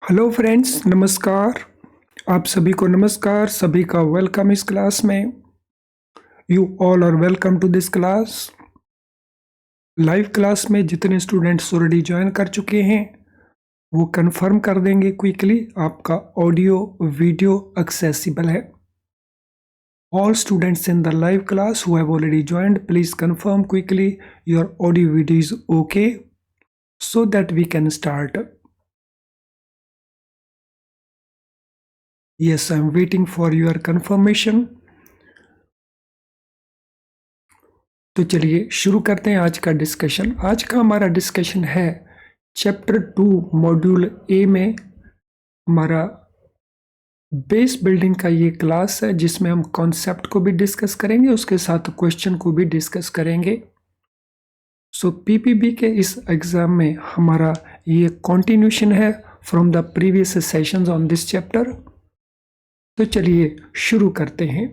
Hello friends, नमस्कार। आप सभी को नमस्कार, सभी का वेलकम इस क्लास में। You all are welcome to this class. Live class में जितने स्टूडेंट्स ऑलरेडी ज्वाइन कर चुके हैं वो कंफर्म कर देंगे क्विकली आपका ऑडियो वीडियो एक्सेसिबल है। All students in the live class who have already joined, please confirm quickly your audio video is okay so that we can start. Yes, I am waiting for your confirmation. तो चलिए शुरू करते हैं आज का discussion. आज का हमारा डिस्कशन है चैप्टर 2 मॉड्यूल ए में हमारा बेस बिल्डिंग का ये क्लास है जिसमें हम कॉन्सेप्ट को भी डिस्कस करेंगे, उसके साथ क्वेश्चन को भी डिस्कस करेंगे। सो पीपीबी के इस एग्जाम में हमारा ये कंटिन्यूशन है from the previous sessions on this chapter. तो चलिए शुरू करते हैं।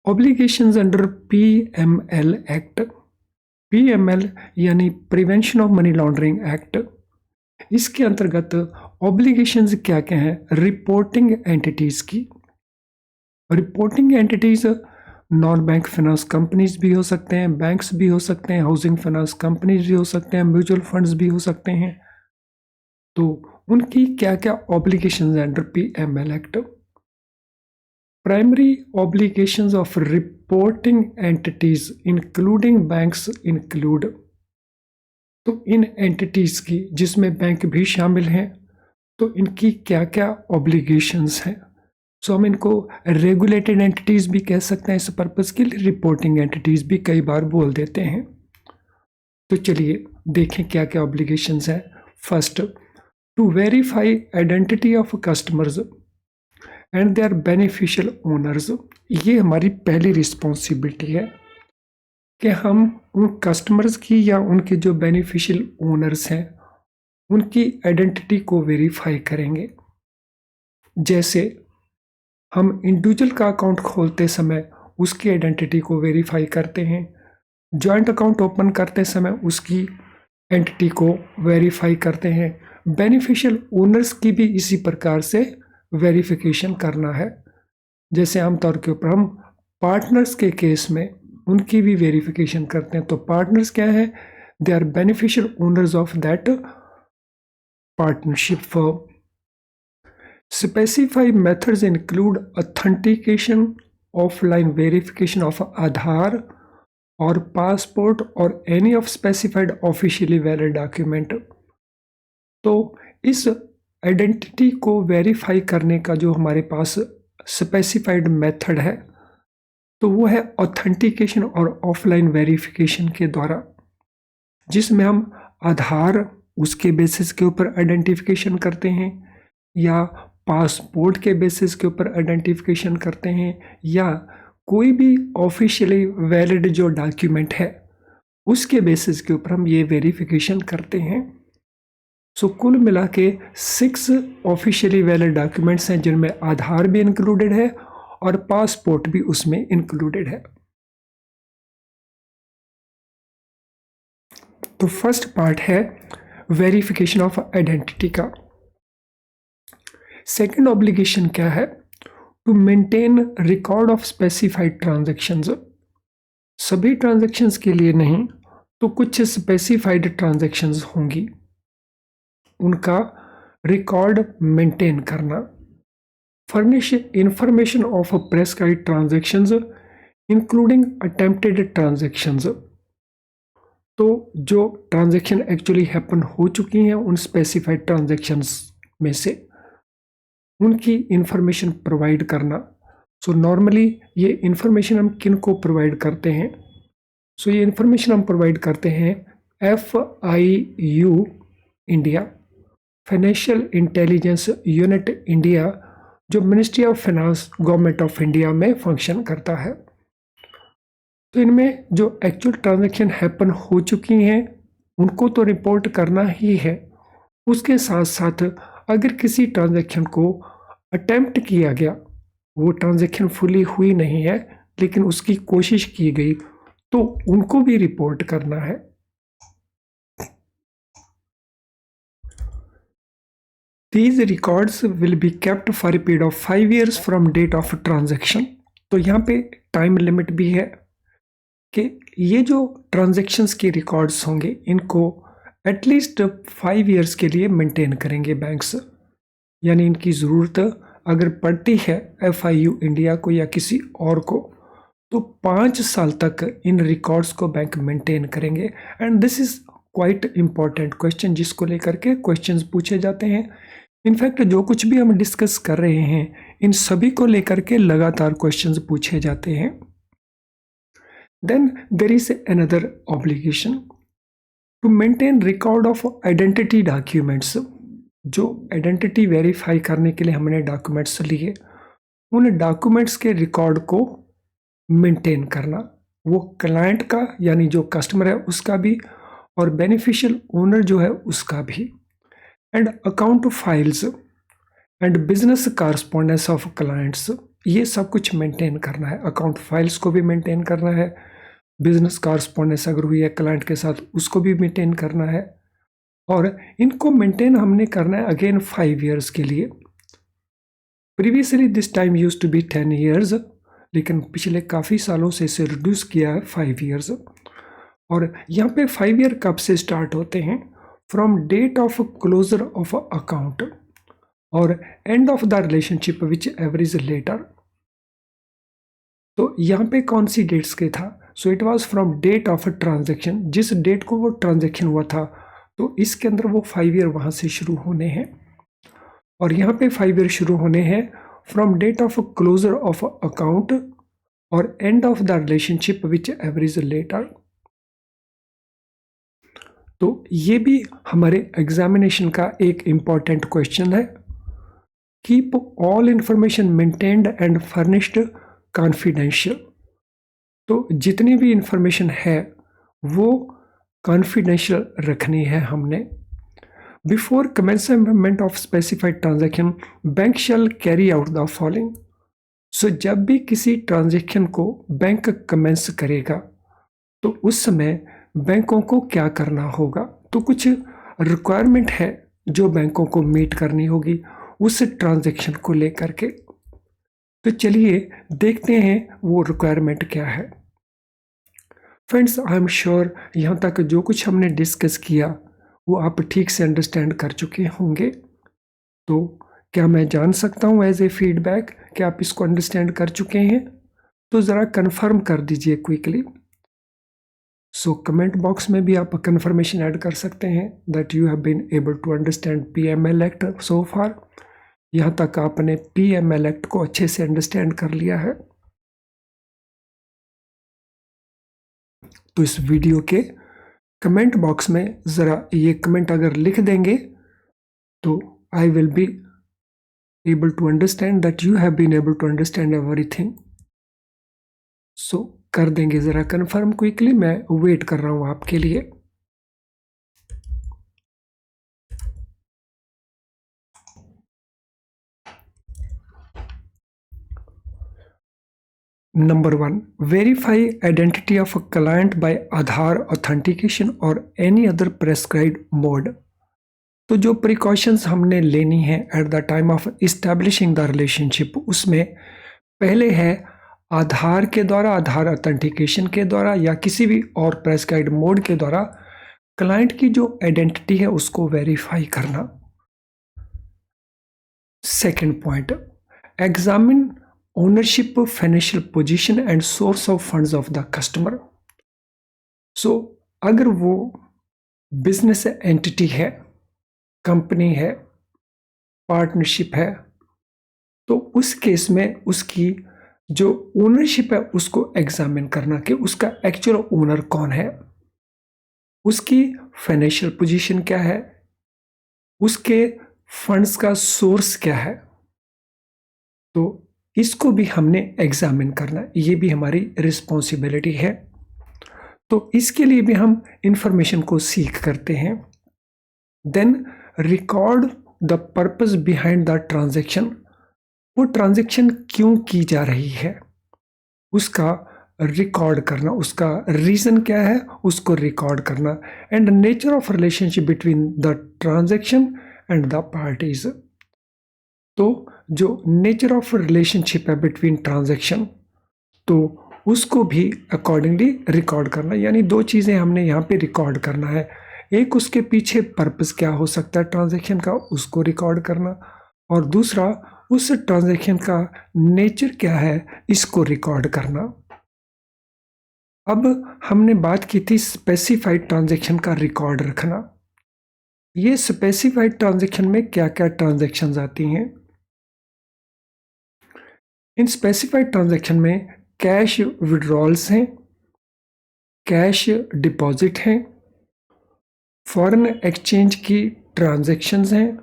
Obligations under PML act, PML यानी prevention of money laundering act, इसके अंतर्गत ऑब्लिगेशंस क्या क्या हैं रिपोर्टिंग एंटिटीज की। Reporting entities non bank finance companies भी हो सकते हैं, बैंक्स भी हो सकते हैं, हाउसिंग फाइनेंस कंपनीज भी हो सकते हैं, म्यूचुअल फंड्स भी हो सकते हैं। तो उनकी क्या क्या ऑब्लिगेशंस हैं under PML act. Primary obligations of reporting entities including banks include, तो इन एंटिटीज की जिसमें बैंक भी शामिल हैं तो इनकी क्या क्या ऑब्लिगेशंस हैं। सो हम इनको रेगुलेटेड एंटिटीज भी कह सकते हैं इस पर्पस के लिए, रिपोर्टिंग एंटिटीज भी कई बार बोल देते हैं। तो चलिए देखें क्या क्या ऑब्लिगेशंस हैं। First, to verify identity of customers and they are beneficial owners. ये हमारी पहली रिस्पॉन्सिबिलिटी है कि हम उन कस्टमर्स की या उनके जो बेनिफिशियल ओनर्स हैं उनकी आइडेंटिटी को वेरीफाई करेंगे। जैसे हम इंडिविजुअल का अकाउंट खोलते समय उसकी आइडेंटिटी को वेरीफाई करते हैं, जॉइंट अकाउंट ओपन करते समय उसकी एंटिटी को वेरीफाई करते हैं, बेनिफिशियल ओनर्स की भी इसी प्रकार से वेरिफिकेशन करना है। जैसे आमतौर के ऊपर हम पार्टनर्स के केस में उनकी भी वेरिफिकेशन करते हैं। तो पार्टनर्स क्या है? They are beneficial owners of that partnership firm. Specified methods include authentication, offline verification of Aadhaar और पासपोर्ट और any of specified officially valid document. तो इस आइडेंटिटी को वेरीफाई करने का जो हमारे पास स्पेसिफाइड मेथड है तो वो है ऑथेंटिकेशन और ऑफलाइन वेरिफिकेशन के द्वारा, जिसमें हम आधार उसके बेसिस के ऊपर आइडेंटिफिकेशन करते हैं या पासपोर्ट के बेसिस के ऊपर आइडेंटिफिकेशन करते हैं या कोई भी ऑफिशियली वैलिड जो डॉक्यूमेंट है उसके बेसिस के ऊपर हम ये वेरिफिकेशन करते हैं। सो कुल मिला के 6 ऑफिशियली वैलिड डॉक्यूमेंट्स हैं जिनमें आधार भी इंक्लूडेड है और पासपोर्ट भी उसमें इंक्लूडेड है। तो फर्स्ट पार्ट है वेरिफिकेशन ऑफ आइडेंटिटी का। सेकंड ऑब्लिगेशन क्या है? To maintain record of specified transactions. सभी ट्रांजैक्शंस के लिए नहीं तो कुछ स्पेसिफाइड ट्रांजैक्शंस होंगी, उनका रिकॉर्ड मेंटेन करना। Furnish information of prescribed transactions including attempted transactions. तो जो ट्रांजैक्शन एक्चुअली हैपन हो चुकी हैं उन स्पेसिफाइड ट्रांजैक्शंस में से उनकी इंफॉर्मेशन प्रोवाइड करना। सो नॉर्मली ये इंफॉर्मेशन हम किन को प्रोवाइड करते हैं? सो ये इंफॉर्मेशन हम प्रोवाइड करते हैं FIU India, financial intelligence unit India, जो ministry of finance government of India में फंक्शन करता है। तो इनमें जो एक्चुअल ट्रांजैक्शन हैपन हो चुकी हैं उनको तो रिपोर्ट करना ही है, उसके साथ साथ अगर किसी ट्रांजैक्शन को अटेम्प्ट किया गया, वो ट्रांजैक्शन फुली हुई नहीं है लेकिन उसकी कोशिश की गई, तो उनको भी रिपोर्ट करना है। These records will be kept for a period of 5 years from date of transaction. तो यहाँ पे टाइम लिमिट भी है कि ये जो ट्रांजेक्शन्स के रिकॉर्ड्स होंगे इनको एटलीस्ट 5 इयर्स के लिए मेंटेन करेंगे बैंक्स, यानी इनकी ज़रूरत अगर पड़ती है FIU इंडिया को या किसी और को तो 5 साल तक इन रिकॉर्ड्स को बैंक मेंटेन करेंगे। And this is quite important question जिसको लेकर के क्वेश्चंस पूछे जाते हैं। इनफैक्ट जो कुछ भी हम डिस्कस कर रहे हैं इन सभी को लेकर के लगातार क्वेश्चंस पूछे जाते हैं। Then there is another obligation to maintain record of identity documents. जो आइडेंटिटी वेरीफाई करने के लिए हमने डॉक्यूमेंट्स लिए उन डॉक्यूमेंट्स के रिकॉर्ड को मेंटेन करना, वो क्लाइंट का यानी जो कस्टमर है उसका भी और बेनिफिशियल ओनर जो है उसका भी। And account files and business correspondence of clients, ये सब कुछ मेंटेन करना है। अकाउंट फाइल्स को भी मेंटेन करना है, बिजनेस कॉरस्पॉन्डेंस अगर हुई है क्लाइंट के साथ उसको भी मेंटेन करना है, और इनको मेंटेन हमने करना है अगेन 5 इयर्स के लिए। Previously this time used to be 10 years, लेकिन पिछले काफ़ी सालों से इसे रिड्यूस किया है 5 इयर्स। और यहाँ पे 5 ईयर कब से स्टार्ट होते हैं? From date of closure of account और end of the relationship which ever is later. तो यहाँ पे कौन सी डेट्स के था? So it was from date of transaction, जिस डेट को वो ट्रांजेक्शन हुआ था तो इसके अंदर वो 5 ईयर वहाँ से शुरू होने हैं। और यहाँ पे 5 ईयर शुरू होने हैं from date of closure of account और end of the relationship which ever is later. तो ये भी हमारे एग्जामिनेशन का एक इम्पॉर्टेंट क्वेश्चन है। Keep all information maintained and furnished confidential. तो जितनी भी इंफॉर्मेशन है वो कॉन्फिडेंशियल रखनी है हमने। Before commencement of specified transaction bank shall carry out the following. So जब भी किसी ट्रांजैक्शन को बैंक कमेंस करेगा तो उस समय बैंकों को क्या करना होगा? तो कुछ रिक्वायरमेंट है जो बैंकों को मीट करनी होगी उस ट्रांजैक्शन को लेकर के। तो चलिए देखते हैं वो रिक्वायरमेंट क्या है। फ्रेंड्स, आई एम श्योर यहाँ तक जो कुछ हमने डिस्कस किया वो आप ठीक से अंडरस्टैंड कर चुके होंगे। तो क्या मैं जान सकता हूँ एज ए फीडबैक कि आप इसको अंडरस्टैंड कर चुके हैं? तो ज़रा कंफर्म कर दीजिए क्विकली। सो कमेंट बॉक्स में भी आप कंफर्मेशन ऐड कर सकते हैं that you have been able to understand PML act so far. यहाँ तक आपने PML एक्ट को अच्छे से अंडरस्टैंड कर लिया है। तो इस वीडियो के कमेंट बॉक्स में ज़रा ये कमेंट अगर लिख देंगे तो I will be able to understand that you have been able to understand everything. So कर देंगे ज़रा कंफर्म क्विकली, मैं वेट कर रहा हूँ आपके लिए। Number 1, verify identity of a client by Aadhaar authentication और एनी अदर प्रेस्क्राइब्ड मोड। तो जो प्रिकॉशंस हमने लेनी है at the time of establishing the relationship, उसमें पहले है आधार के द्वारा, आधार ऑथेंटिकेशन के द्वारा या किसी भी और प्रेस्क्राइब्ड मोड के द्वारा क्लाइंट की जो आइडेंटिटी है उसको वेरीफाई करना। Second point, examine ownership, financial position and source of funds of the customer. So अगर वो बिजनेस एंटिटी है, कंपनी है, पार्टनरशिप है, तो उस केस में उसकी जो ओनरशिप है उसको एग्जामिन करना कि उसका एक्चुअल ओनर कौन है, उसकी फाइनेंशियल पोजीशन क्या है, उसके फंड्स का सोर्स क्या है। तो इसको भी हमने एग्जामिन करना, ये भी हमारी रिस्पॉन्सिबिलिटी है। तो इसके लिए भी हम इंफॉर्मेशन को सीख करते हैं। Then record the purpose behind the transaction. वो ट्रांजैक्शन क्यों की जा रही है उसका रिकॉर्ड करना, उसका रीज़न क्या है उसको रिकॉर्ड करना। And nature of relationship between the transaction and the parties. तो जो नेचर ऑफ रिलेशनशिप है बिटवीन ट्रांजैक्शन, तो उसको भी अकॉर्डिंगली रिकॉर्ड करना, यानी दो चीज़ें हमने यहाँ पे रिकॉर्ड करना है। एक उसके पीछे पर्पस क्या हो सकता है ट्रांजैक्शन का, उसको रिकॉर्ड करना, और दूसरा उस ट्रांजैक्शन का नेचर क्या है, इसको रिकॉर्ड करना। अब हमने बात की थी स्पेसिफाइड ट्रांजैक्शन का रिकॉर्ड रखना। ये स्पेसिफाइड ट्रांजैक्शन में क्या क्या ट्रांजैक्शंस आती हैं? इन स्पेसिफाइड ट्रांजैक्शन में कैश विड्रॉल्स हैं, कैश डिपॉजिट हैं, फॉरेन एक्सचेंज की ट्रांजैक्शंस हैं,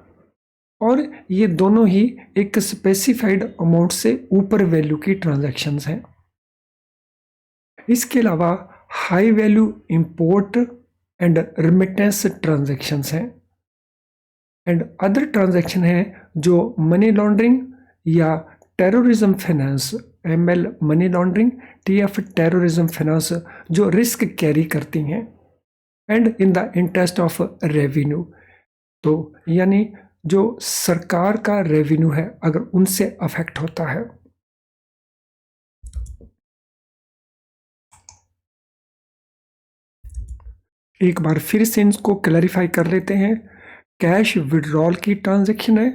और ये दोनों ही एक स्पेसिफाइड अमाउंट से ऊपर वैल्यू की ट्रांजैक्शंस हैं। इसके अलावा high value import and remittance transactions हैं, एंड अदर ट्रांजैक्शन हैं जो मनी लॉन्ड्रिंग या terrorism finance, ML money laundering, TF terrorism finance, जो रिस्क कैरी करती हैं, and in the interest of revenue, तो यानी जो सरकार का रेवेन्यू है अगर उनसे अफेक्ट होता है। एक बार फिर से इनको क्लैरिफाई कर लेते हैं। कैश विड्रॉल की ट्रांजैक्शन है,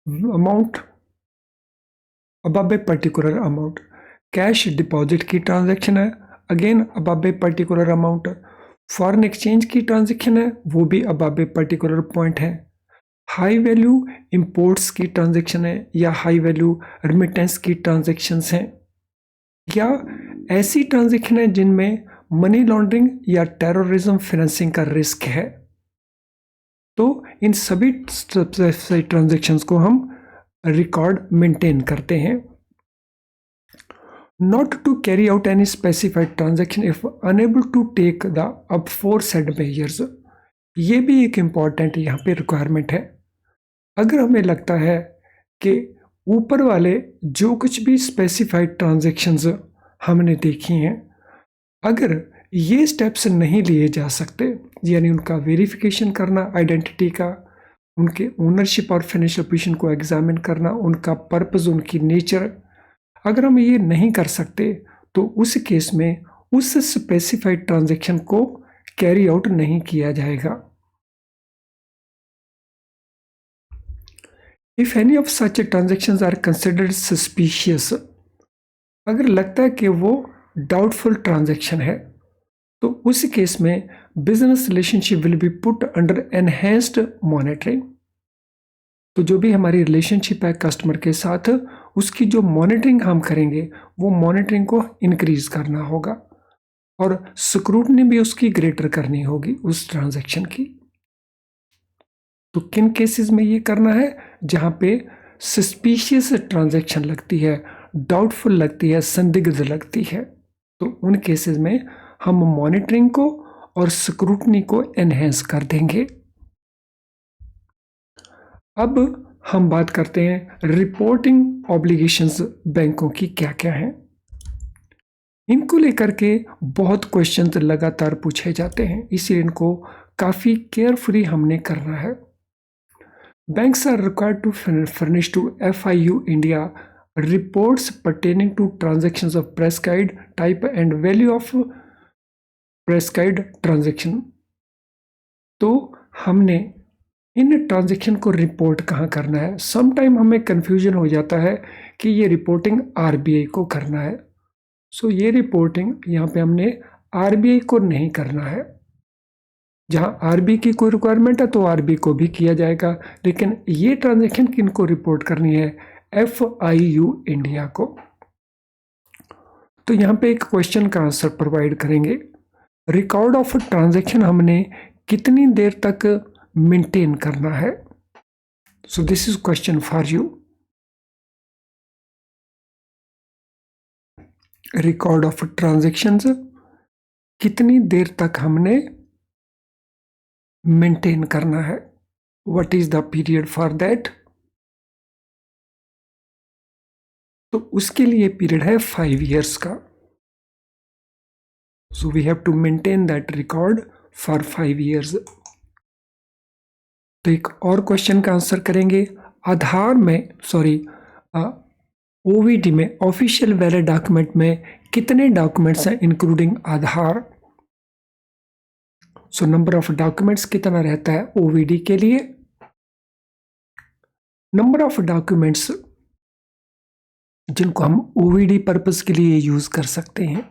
amount above a particular amount. Cash deposit की ट्रांजैक्शन है, again above a particular amount. Foreign exchange की ट्रांजैक्शन है, वो भी अबव ए पर्टिकुलर पॉइंट है। हाई वैल्यू इंपोर्ट्स की ट्रांजैक्शन है या हाई वैल्यू रिमिटेंस की ट्रांजैक्शंस हैं, या ऐसी ट्रांजैक्शन है जिनमें मनी लॉन्ड्रिंग या टेररिज्म फाइनेंसिंग का रिस्क है। तो इन सभी ट्रांजैक्शंस को हम रिकॉर्ड मेंटेन करते हैं। Not to carry out any specified transaction if unable to take the aforesaid measures, ये भी एक इम्पॉर्टेंट यहाँ पे रिक्वायरमेंट है। अगर हमें लगता है कि ऊपर वाले जो कुछ भी स्पेसिफाइड ट्रांजैक्शंस हमने देखी हैं, अगर ये स्टेप्स नहीं लिए जा सकते, यानी उनका वेरिफिकेशन करना आइडेंटिटी का, उनके ओनरशिप और फाइनेंशियल पोजीशन को एग्जामिन करना, उनका पर्पस, उनकी नेचर, अगर हम ये नहीं कर सकते तो उस केस में उस स्पेसिफाइड ट्रांजैक्शन को कैरी आउट नहीं किया जाएगा। If any of such transactions are considered suspicious, अगर लगता है कि वो डाउटफुल ट्रांजैक्शन है, तो उस केस में business relationship will be put under enhanced monitoring. तो जो भी हमारी रिलेशनशिप है कस्टमर के साथ, उसकी जो मॉनिटरिंग हम करेंगे वो मॉनिटरिंग को इंक्रीज करना होगा, और स्क्रूटनी भी उसकी ग्रेटर करनी होगी उस ट्रांजैक्शन की। तो किन केसेस में ये करना है? जहाँ पे सस्पिशियस ट्रांजैक्शन लगती है, डाउटफुल लगती है, संदिग्ध लगती है, तो उन केसेस में हम मॉनिटरिंग को और स्क्रूटनी को एनहेंस कर देंगे। अब हम बात करते हैं रिपोर्टिंग ऑब्लिगेशंस बैंकों की क्या क्या हैं। इनको लेकर के बहुत क्वेश्चंस लगातार पूछे जाते हैं, इसलिए इनको काफ़ी केयरफुली हमने करना है। Banks are required to furnish to FIU India reports pertaining to transactions of prescribed type and value of prescribed transaction. तो हमने इन ट्रांजैक्शन को रिपोर्ट कहाँ करना है? सम टाइम हमें कन्फ्यूजन हो जाता है कि ये रिपोर्टिंग RBI को करना है। सो ये रिपोर्टिंग यहाँ पे हमने RBI को नहीं करना है। जहाँ RBI की कोई रिक्वायरमेंट है तो RBI को भी किया जाएगा, लेकिन ये ट्रांजैक्शन किनको रिपोर्ट करनी है? FIU इंडिया को। तो यहाँ पे एक क्वेश्चन का आंसर प्रोवाइड करेंगे। रिकॉर्ड ऑफ ट्रांजैक्शन हमने कितनी देर तक मेंटेन करना है? So this is question for you. Record of transactions कितनी देर तक हमने मेंटेन करना है? What is the period for that? तो उसके लिए पीरियड है 5 years का। So we have to maintain that record for 5 years। तो एक और क्वेश्चन का आंसर करेंगे। आधार में ओवीडी में ऑफिशियल वैलिड डॉक्यूमेंट में कितने डॉक्यूमेंट्स हैं including Aadhaar? So number of documents कितना रहता है ओवीडी के लिए? नंबर ऑफ डॉक्यूमेंट्स जिनको हम ओवीडी पर्पस के लिए यूज कर सकते हैं,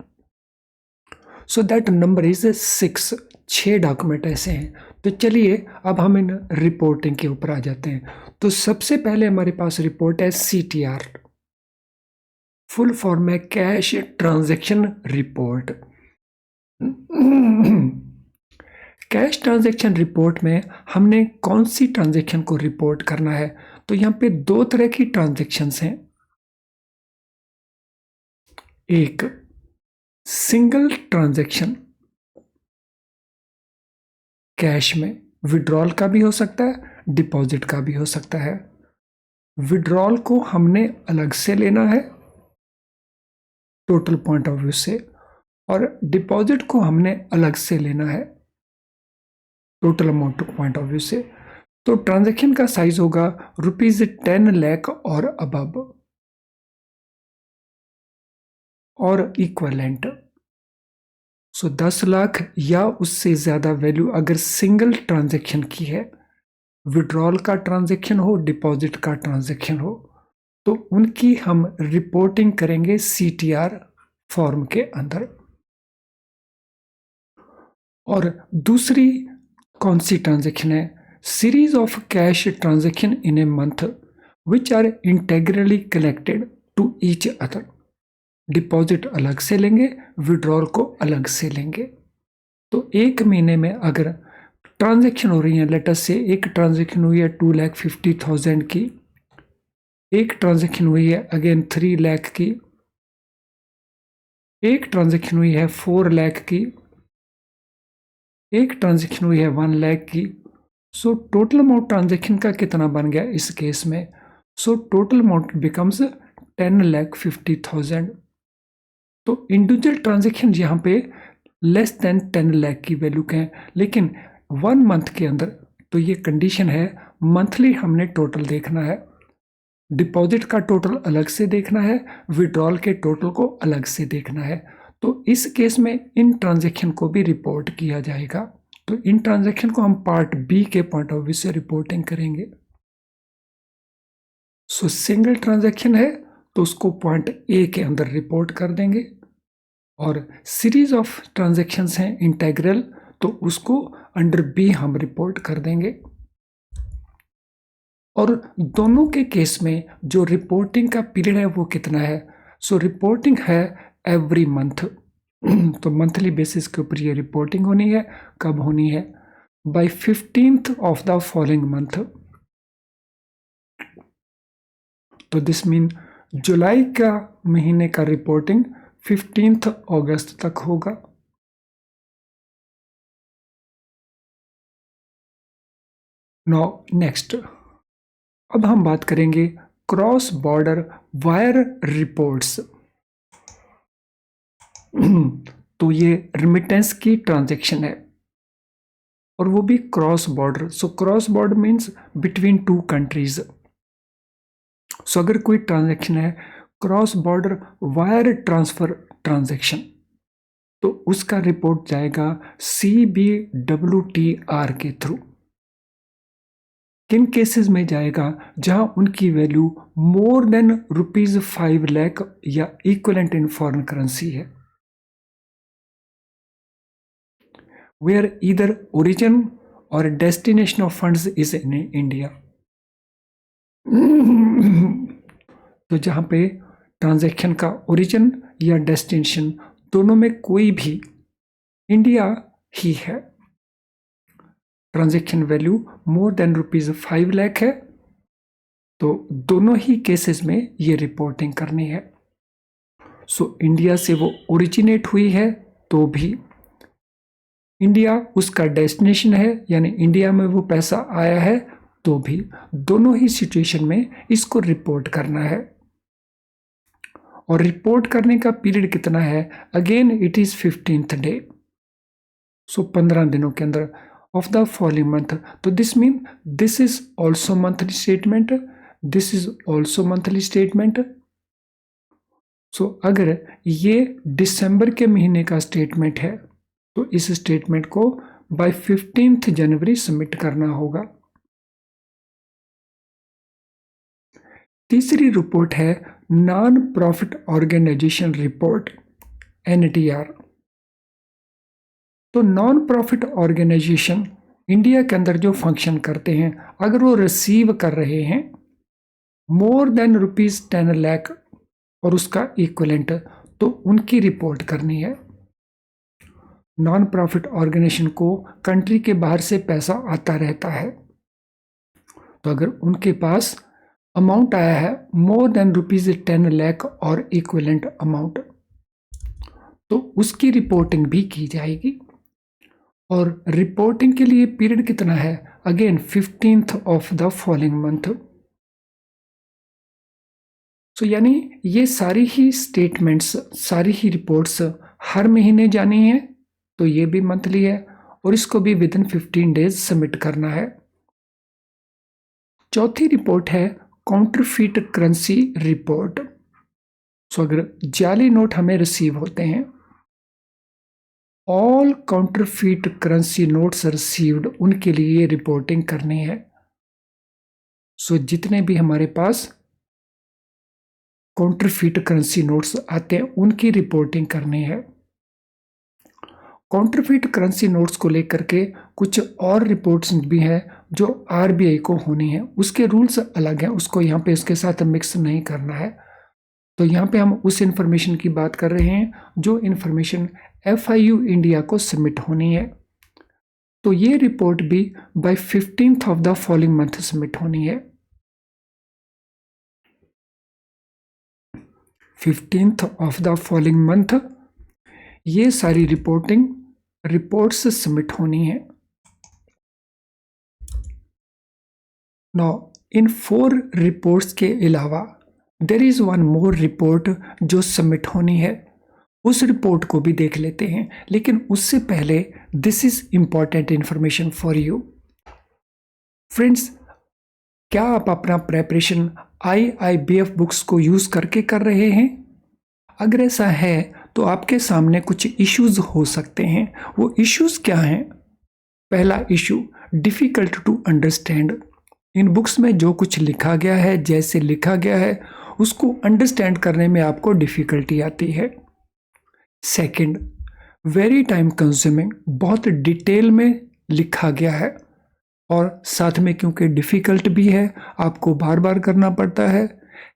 so that number is 6। 6 document ऐसे हैं। तो चलिए अब हम इन रिपोर्टिंग के ऊपर आ जाते हैं। तो सबसे पहले हमारे पास रिपोर्ट है CTR, फुल फॉर्म है cash transaction report. Cash transaction report में हमने कौन सी ट्रांजैक्शन को रिपोर्ट करना है? तो यहाँ पे 2 तरह की ट्रांजैक्शंस हैं। एक सिंगल ट्रांजैक्शन, कैश में विड्रॉल का भी हो सकता है, डिपॉजिट का भी हो सकता है। विड्रॉल को हमने अलग से लेना है टोटल पॉइंट ऑफ व्यू से, और डिपॉजिट को हमने अलग से लेना है total amount point of view से। तो ट्रांजैक्शन का साइज होगा ₹10 लाख और अबव और इक्वलेंट। सो 10 लाख या उससे ज्यादा वैल्यू अगर सिंगल ट्रांजैक्शन की है, विड्रॉल का ट्रांजैक्शन हो, डिपॉजिट का ट्रांजैक्शन हो, तो उनकी हम रिपोर्टिंग करेंगे CTR फॉर्म के अंदर। और दूसरी कौन सी ट्रांजैक्शन है? Series of cash transaction in a month which are integrally connected to each other. Deposit अलग से लेंगे, विड्रॉल को अलग से लेंगे। तो एक महीने में अगर ट्रांजैक्शन हो रही है, लेट अस से एक ट्रांजैक्शन हुई है 2,50,000 की, एक ट्रांजैक्शन हुई है अगेन 3 लाख की, एक ट्रांजैक्शन हुई है 4 लाख की, एक ट्रांजैक्शन हुई है 1 लाख की। सो टोटल अमाउंट ट्रांजैक्शन का कितना बन गया इस केस में? So total amount becomes 10,50,000। तो इंडिविजुअल ट्रांजैक्शन यहाँ पे लेस देन 10 लाख की वैल्यू के हैं, लेकिन 1 मंथ के अंदर तो ये कंडीशन है, मंथली हमने टोटल देखना है, डिपॉजिट का टोटल अलग से देखना है, विड्रॉल के टोटल को अलग से देखना है। तो इस केस में इन ट्रांजैक्शन को भी रिपोर्ट किया जाएगा। तो इन ट्रांजैक्शन को हम पार्ट बी के पॉइंट ऑफ व्यू से रिपोर्टिंग करेंगे। सो सिंगल ट्रांजैक्शन है तो उसको पॉइंट ए के अंदर रिपोर्ट कर देंगे, और सीरीज ऑफ ट्रांजैक्शंस हैं इंटेग्रल, तो उसको अंडर बी हम रिपोर्ट कर देंगे। और दोनों के केस में जो रिपोर्टिंग का पीरियड है वो कितना है? सो रिपोर्टिंग है एवरी मंथ। तो मंथली बेसिस के ऊपर ये रिपोर्टिंग होनी है। कब होनी है? By 15th of the following month. तो दिस मीन जुलाई का महीने का रिपोर्टिंग 15th अगस्त तक होगा। नाउ नेक्स्ट, अब हम बात करेंगे क्रॉस बॉर्डर वायर रिपोर्ट्स। तो ये रिमिटेंस की ट्रांजैक्शन है और वो भी cross border. So cross border means between 2 countries. So अगर कोई ट्रांजैक्शन है cross border wire transfer transaction, तो उसका रिपोर्ट जाएगा CBWTR के थ्रू। किन केसेस में जाएगा? जहां उनकी वैल्यू मोर देन ₹5 लाख या इक्विवेलेंट इन फॉरेन करेंसी है, where either origin or destination of funds is in India। तो जहां पे ट्रांजैक्शन का ओरिजिन या डेस्टिनेशन दोनों में कोई भी इंडिया ही है, transaction value more than ₹5 lakh है, तो दोनों ही केसेस में ये रिपोर्टिंग करनी है। सो इंडिया से वो ओरिजिनेट हुई है तो भी, इंडिया उसका डेस्टिनेशन है यानी इंडिया में वो पैसा आया है तो भी, दोनों ही सिचुएशन में इसको रिपोर्ट करना है। और रिपोर्ट करने का पीरियड कितना है? Again it is 15th day. So 15 दिनों के अंदर। of the following month. तो this mean this is also monthly statement, this is also monthly statement. So अगर ये दिसंबर के महीने का स्टेटमेंट है तो इस स्टेटमेंट को बाय 15 जनवरी सबमिट करना होगा। तीसरी रिपोर्ट है non profit organization report, NTR। तो नॉन प्रॉफिट ऑर्गेनाइजेशन इंडिया के अंदर जो फंक्शन करते हैं, अगर वो रिसीव कर रहे हैं मोर देन ₹10 लाख और उसका इक्विवेलेंट, तो उनकी रिपोर्ट करनी है। नॉन प्रॉफिट ऑर्गेनाइजेशन को कंट्री के बाहर से पैसा आता रहता है, तो अगर उनके पास अमाउंट आया है मोर देन ₹10 लाख और इक्विवेलेंट अमाउंट, तो उसकी रिपोर्टिंग भी की जाएगी। और रिपोर्टिंग के लिए पीरियड कितना है? Again 15th of the following month. So यानी ये सारी ही स्टेटमेंट्स, सारी ही रिपोर्ट्स हर महीने जानी है, तो ये भी मंथली है और इसको भी विद इन 15 डेज सबमिट करना है। चौथी रिपोर्ट है काउंटरफीट करेंसी रिपोर्ट। सो अगर जाली नोट हमें रिसीव होते हैं, all counterfeit currency notes received, उनके लिए रिपोर्टिंग करनी है। सो जितने भी हमारे पास काउंटरफीट करेंसी नोट्स आते हैं उनकी रिपोर्टिंग करनी है। काउंटरफीट करेंसी नोट्स को लेकर के कुछ और रिपोर्ट्स भी हैं जो RBI को होनी है, उसके रूल्स अलग हैं, उसको यहाँ पे इसके साथ मिक्स नहीं करना है। तो यहाँ पे हम उस इंफॉर्मेशन की बात कर रहे हैं जो इंफॉर्मेशन FIU इंडिया को सबमिट होनी है। तो ये रिपोर्ट भी by 15th of the following month submit होनी है। 15th of the following month ये सारी रिपोर्ट्स सबमिट होनी है। नाउ इन 4 रिपोर्ट्स के अलावा there is one more report जो सबमिट होनी है, उस रिपोर्ट को भी देख लेते हैं। लेकिन उससे पहले this is important information for you friends. क्या आप अपना प्रेपरेशन IIBF बुक्स को यूज करके कर रहे हैं? अगर ऐसा है तो आपके सामने कुछ इश्यूज हो सकते हैं। वो इश्यूज क्या हैं? पहला इशू, डिफिकल्ट टू अंडरस्टैंड। इन बुक्स में जो कुछ लिखा गया है, जैसे लिखा गया है, उसको अंडरस्टैंड करने में आपको डिफिकल्टी आती है। सेकंड, वेरी टाइम कंज्यूमिंग, बहुत डिटेल में लिखा गया है और साथ में क्योंकि डिफिकल्ट भी है, आपको बार बार करना पड़ता है,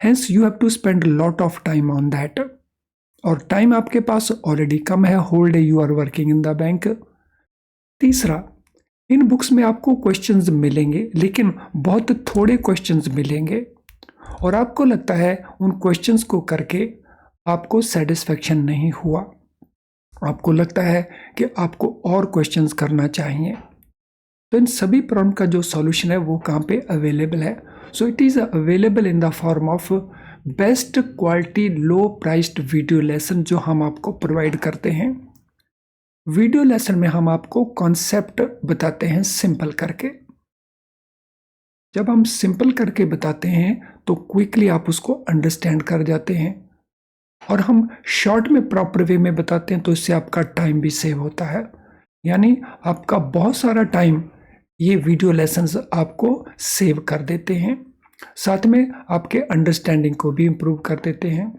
hence you have to spend lot of time on that. और टाइम आपके पास ऑलरेडी कम है, whole day you are working in the bank. तीसरा, इन बुक्स में आपको क्वेश्चंस मिलेंगे लेकिन बहुत थोड़े क्वेश्चंस मिलेंगे और आपको लगता है उन क्वेश्चंस को करके आपको सेटिस्फेक्शन नहीं हुआ, आपको लगता है कि आपको और क्वेश्चंस करना चाहिए। तो इन सभी प्रॉब्लम का जो सॉल्यूशन है वो कहाँ पे अवेलेबल है? So it is available in the form of best quality low priced video lesson जो हम आपको प्रोवाइड करते हैं। वीडियो लेसन में हम आपको कॉन्सेप्ट बताते हैं सिंपल करके। जब हम सिंपल करके बताते हैं तो क्विकली आप उसको अंडरस्टैंड कर जाते हैं, और हम शॉर्ट में प्रॉपर वे में बताते हैं तो इससे आपका टाइम भी सेव होता है। यानी आपका बहुत सारा टाइम ये वीडियो लेसन्स आपको सेव कर देते हैं, साथ में आपके अंडरस्टैंडिंग को भी इम्प्रूव कर देते हैं।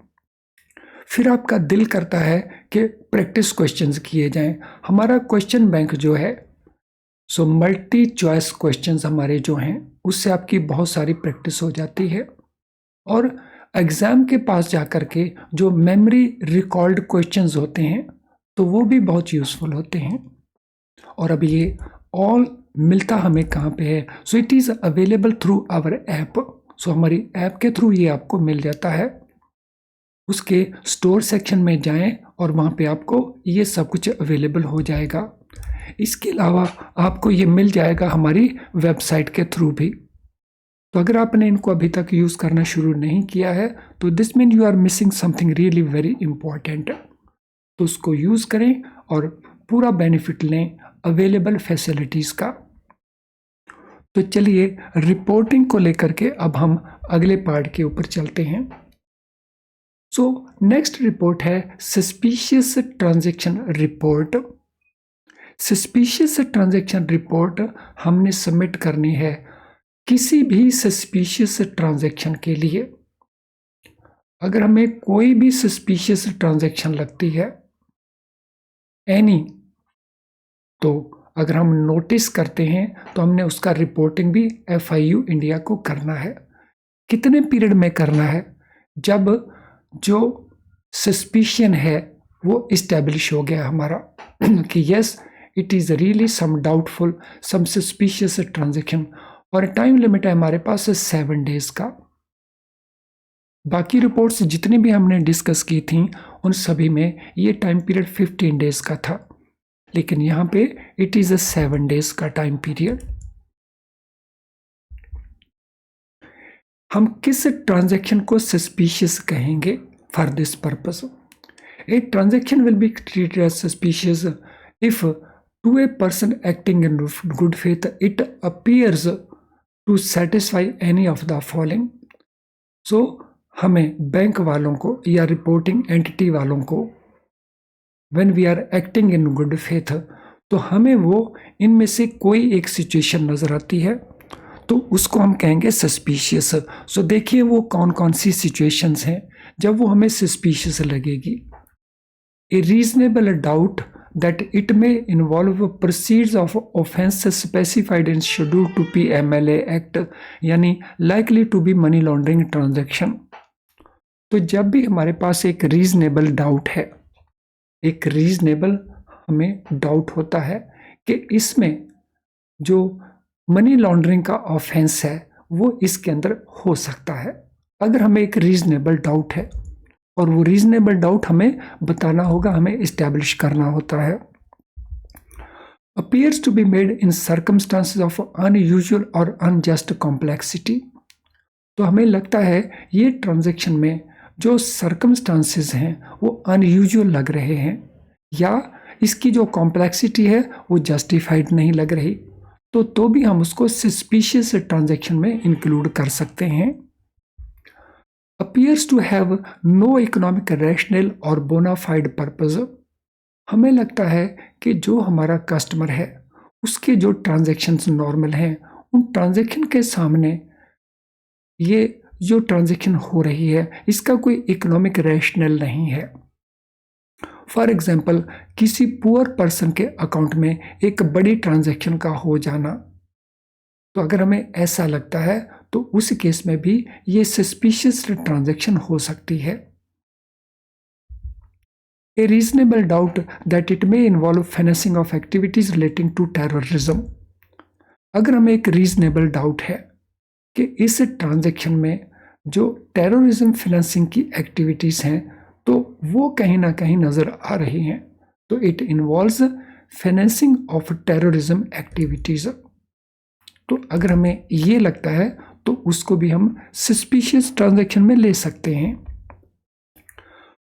फिर आपका दिल करता है कि प्रैक्टिस क्वेश्चंस किए जाएं। हमारा क्वेश्चन बैंक जो है, सो मल्टी चॉइस क्वेश्चंस हमारे जो हैं, उससे आपकी बहुत सारी प्रैक्टिस हो जाती है और एग्ज़ाम के पास जाकर के जो मेमोरी रिकॉल्ड क्वेश्चंस होते हैं तो वो भी बहुत यूज़फुल होते हैं। और अब ये ऑल मिलता हमें कहाँ पे है? So it is available through our app. So हमारी ऐप के थ्रू ये आपको मिल जाता है। उसके स्टोर सेक्शन में जाएं और वहाँ पे आपको ये सब कुछ अवेलेबल हो जाएगा। इसके अलावा आपको ये मिल जाएगा हमारी वेबसाइट के थ्रू भी। तो अगर आपने इनको अभी तक यूज़ करना शुरू नहीं किया है तो this mean you are missing something really very important. तो उसको यूज़ करें और पूरा बेनिफिट लें अवेलेबल फैसिलिटीज़ का। तो चलिए रिपोर्टिंग को लेकर के अब हम अगले पार्ट के ऊपर चलते हैं। सो नेक्स्ट रिपोर्ट है suspicious transaction report. Suspicious transaction report हमने सबमिट करनी है किसी भी सस्पिशियस ट्रांजैक्शन के लिए। अगर हमें कोई भी सस्पिशियस ट्रांजैक्शन लगती है एनी, तो अगर हम नोटिस करते हैं तो हमने उसका रिपोर्टिंग भी FIU इंडिया को करना है। कितने पीरियड में करना है? जब जो सस्पिशन है वो इस्टेब्लिश हो गया हमारा कि yes it is really some doubtful some suspicious transaction, और टाइम लिमिट है हमारे पास 7 डेज का। बाकी रिपोर्ट्स जितनी भी हमने डिस्कस की थी उन सभी में ये टाइम पीरियड 15 डेज का था, लेकिन यहाँ पे इट इज़ 7 डेज का टाइम पीरियड। हम किस ट्रांजैक्शन को सस्पिशियस कहेंगे for this purpose? A transaction will be treated as suspicious if to a person acting in good faith it appears to satisfy any of the following. So हमें bank वालों को या reporting entity वालों को when we are acting in good faith, तो हमें वो इनमें से कोई एक सिचुएशन नज़र आती है तो उसको हम कहेंगे सस्पिशियस। सो देखिए वो कौन कौन सी सिचुएशंस हैं जब वो हमें सस्पिशियस लगेगी। ए reasonable doubt that it may involve proceeds of offences specified in Schedule 2P MLA Act, यानी likely to be money laundering transaction। तो जब भी हमारे पास एक रीजनेबल डाउट है, एक रीजनेबल हमें डाउट होता है कि इसमें जो मनी लॉन्ड्रिंग का ऑफेंस है वो इसके अंदर हो सकता है। अगर हमें एक रीजनेबल डाउट है और वो रीजनेबल डाउट हमें बताना होगा, हमें इस्टेब्लिश करना होता है। Appears to be made in circumstances of unusual और अनजस्ट कॉम्प्लेक्सिटी। तो हमें लगता है ये ट्रांजैक्शन में जो सर्कमस्टांसेस हैं वो अनयूजुअल लग रहे हैं या इसकी जो कॉम्प्लेक्सिटी है वो जस्टिफाइड नहीं लग रही, तो भी हम उसको सस्पिशियस ट्रांजैक्शन में इंक्लूड कर सकते हैं। appears to have no economic rationale और bona fide purpose। हमें लगता है कि जो हमारा कस्टमर है उसके जो ट्रांजैक्शंस नॉर्मल हैं उन ट्रांजैक्शन के सामने ये जो ट्रांजैक्शन हो रही है इसका कोई इकोनॉमिक रैशनल नहीं है। फॉर एग्जांपल किसी पुअर पर्सन के अकाउंट में एक बड़ी ट्रांजैक्शन का हो जाना, तो अगर हमें ऐसा लगता है तो उस केस में भी ये सस्पिशियस ट्रांजैक्शन हो सकती है। A reasonable doubt that it may involve financing of activities relating to terrorism. अगर हमें एक रीजनेबल डाउट है कि इस ट्रांजैक्शन में जो टेररिज्म फाइनेंसिंग की एक्टिविटीज हैं तो वो कहीं ना कहीं नजर आ रही हैं, तो it involves financing of terrorism activities. तो अगर हमें ये लगता है तो उसको भी हम सस्पिशियस ट्रांजैक्शन में ले सकते हैं।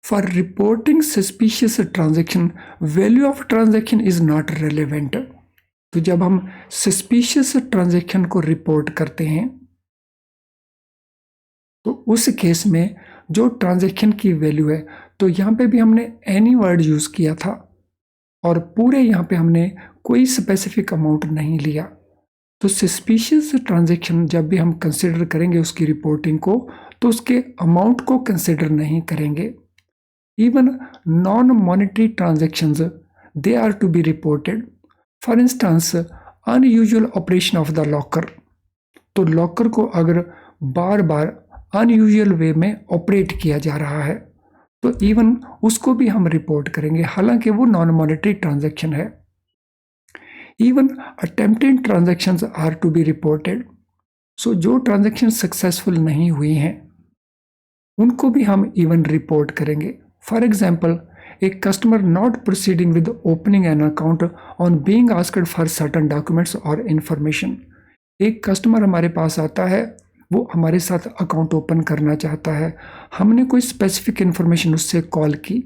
For reporting suspicious transaction value of transaction is not relevant. तो जब हम सस्पिशियस ट्रांजैक्शन को रिपोर्ट करते हैं तो उस केस में जो ट्रांजैक्शन की वैल्यू है, तो यहाँ पे भी हमने एनी वर्ड यूज किया था और पूरे यहाँ पे हमने कोई स्पेसिफिक अमाउंट नहीं लिया। तो सस्पिशियस ट्रांजैक्शन जब भी हम कंसिडर करेंगे उसकी रिपोर्टिंग को तो उसके अमाउंट को कंसिडर नहीं करेंगे। Even non monetary transactions they are to be reported. For instance unusual operation of the locker, तो लॉकर को अगर बार बार अनयूजुअल वे में ऑपरेट किया जा रहा है तो इवन उसको भी हम रिपोर्ट करेंगे, हालांकि वो नॉन मॉनेटरी ट्रांजैक्शन है। Even attempted transactions are to be reported. So जो ट्रांजैक्शन सक्सेसफुल नहीं हुई हैं उनको भी हम इवन रिपोर्ट करेंगे। For example a customer not proceeding with opening an account on being asked for certain documents और इंफॉर्मेशन। एक कस्टमर हमारे पास आता है, वो हमारे साथ अकाउंट ओपन करना चाहता है, हमने कोई स्पेसिफिक इंफॉर्मेशन उससे कॉल की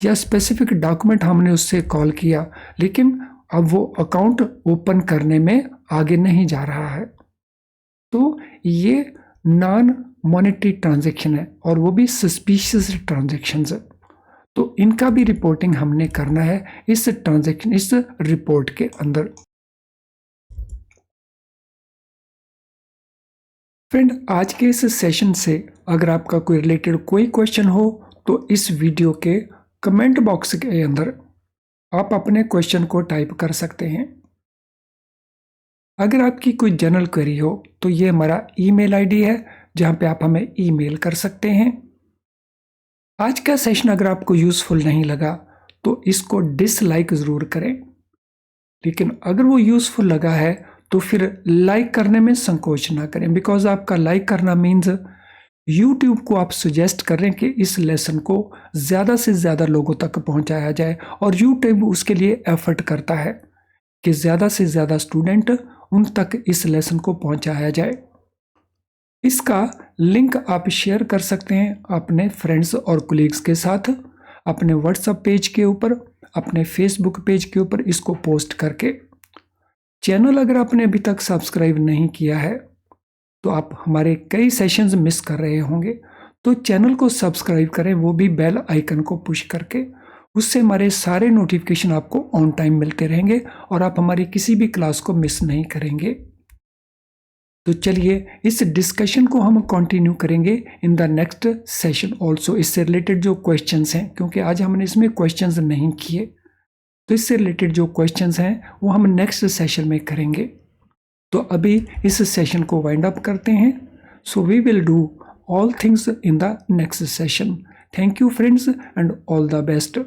या स्पेसिफिक डॉक्यूमेंट हमने उससे कॉल किया, लेकिन अब वो अकाउंट ओपन करने में आगे नहीं जा रहा है, तो ये नॉन मॉनेटरी ट्रांजैक्शन है और वो भी सस्पिशियस ट्रांजैक्शंस है। तो इनका भी रिपोर्टिंग हमने करना है इस ट्रांजैक्शन, इस रिपोर्ट के अंदर। फ्रेंड, आज के इस सेशन से अगर आपका कोई रिलेटेड कोई क्वेश्चन हो तो इस वीडियो के कमेंट बॉक्स के अंदर आप अपने क्वेश्चन को टाइप कर सकते हैं। अगर आपकी कोई जनरल क्वेरी हो तो ये हमारा ईमेल आईडी है जहां पे आप हमें ईमेल कर सकते हैं। आज का सेशन अगर आपको यूजफुल नहीं लगा तो इसको डिसलाइक ज़रूर करें, लेकिन अगर वो यूजफुल लगा है तो फिर लाइक करने में संकोच ना करें, बिकॉज आपका लाइक करना मीन्स यूट्यूब को आप सजेस्ट करें कि इस लेसन को ज़्यादा से ज़्यादा लोगों तक पहुंचाया जाए, और यूट्यूब उसके लिए एफर्ट करता है कि ज़्यादा से ज़्यादा स्टूडेंट उन तक इस लेसन को पहुंचाया जाए। इसका लिंक आप शेयर कर सकते हैं अपने फ्रेंड्स और कोलीग्स के साथ, अपने व्हाट्सएप पेज के ऊपर, अपने फेसबुक पेज के ऊपर इसको पोस्ट करके। चैनल अगर आपने अभी तक सब्सक्राइब नहीं किया है तो आप हमारे कई सेशंस मिस कर रहे होंगे, तो चैनल को सब्सक्राइब करें, वो भी बेल आइकन को पुश करके। उससे हमारे सारे नोटिफिकेशन आपको ऑन टाइम मिलते रहेंगे और आप हमारी किसी भी क्लास को मिस नहीं करेंगे। तो चलिए इस डिस्कशन को हम कंटिन्यू करेंगे इन द नेक्स्ट सेशन ऑल्सो। इससे रिलेटेड जो क्वेश्चंस हैं, क्योंकि आज हमने इसमें क्वेश्चंस नहीं किए, तो इससे रिलेटेड जो क्वेश्चंस हैं वो हम नेक्स्ट सेशन में करेंगे। तो अभी इस सेशन को वाइंड अप करते हैं। So we will do all things in the next session. Thank you friends and all the best.